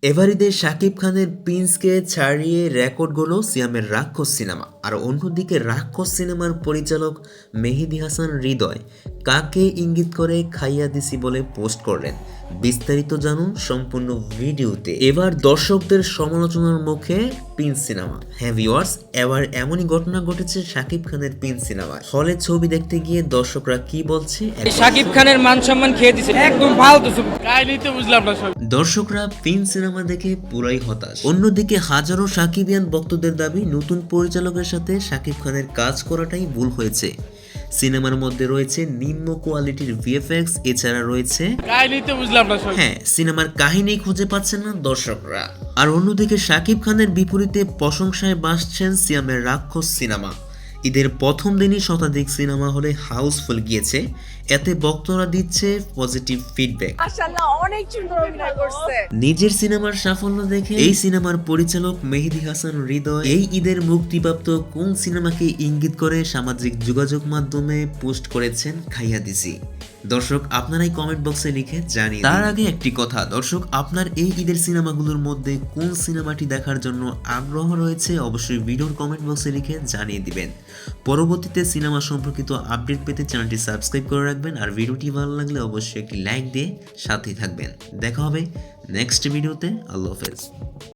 এবার ঈদে শাকিব খানের প্রিন্সকে ছাড়িয়ে রেকর্ড গড়ল সিয়ামের রাক্ষস সিনেমা। আর অন্যদিকে রাক্ষস সিনেমার পরিচালক মেহেদী হাসান হৃদয় কাকে ইঙ্গিত করে খাইয়া দিছি বলে পোস্ট করলেন। বিস্তারিত জানুন সম্পূর্ণ ভিডিওতে। এবার দর্শকদের সমালোচনার মুখে প্রিন্স সিনেমা। হ্যাঁ ভিউয়ার্স, এবার এমনই ঘটনা ঘটেছে শাকিব খানের প্রিন্স সিনেমায়। হলে ছবি দেখতে গিয়ে দর্শকরা কি বলছে, শাকিব খানের মান সম্মান খেয়ে দিছে, একদম ফালতু ছবি। কাহিনীতে বুঝলাম না সব। দর্শকরা প্রিন্স সিনেমা দেখে পুরাই হতাশ। অন্যদিকে হাজারো শাকিবিয়ান ভক্তদের দাবি, নতুন পরিচালকের সাথে শাকিব খানের কাজ করাটাই ভুল হয়েছে। সিনেমার মধ্যে রয়েছে নিম্ন কোয়ালিটির ভিএফএক্স, এছাড়া রয়েছে কাহিনীতে বুঝলাম না সব। হ্যাঁ, সিনেমার কাহিনী খুঁজে পাচ্ছেন না দর্শকরা। আর অন্যদিকে শাকিব খানের বিপরীতে প্রশংসায় ভাসছেন সিয়ামের রাক্ষস সিনেমা। ঈদের প্রথম দিনই শতাধিক সিনেমা হলে হাউসফুল গিয়েছে, এতে ভক্তরা দিচ্ছে পজিটিভ ফিডব্যাক। মাশাআল্লাহ, অনেক সুন্দর অভিনয় করছে। নিজের সিনেমার সাফল্য দেখে এই সিনেমার পরিচালক মেহেদী হাসান হৃদয় এই ঈদের মুক্তিপ্রাপ্ত কোন সিনেমাকে ইঙ্গিত করে সামাজিক যোগাযোগ মাধ্যমে পোস্ট করেছেন খাইয়া দিছি। দর্শক, আপনারাই কমেন্ট বক্সে লিখে জানিয়ে দিন। তার আগে একটি কথা, দর্শক, আপনার এই ঈদের সিনেমাগুলোর মধ্যে কোন সিনেমাটি দেখার জন্য আগ্রহ রয়েছে অবশ্যই ভিডিওর কমেন্ট বক্সে লিখে জানিয়ে দিবেন। পরবর্তীতে সিনেমা সম্পর্কিত আপডেট পেতে চ্যানেলটি সাবস্ক্রাইব করে রাখবেন। আর ভিডিওটি ভালো লাগলে অবশ্যই একটি লাইক দিয়ে সাথেই থাকবেন। দেখা হবে নেক্সট ভিডিওতে। আল্লাহ হাফেজ।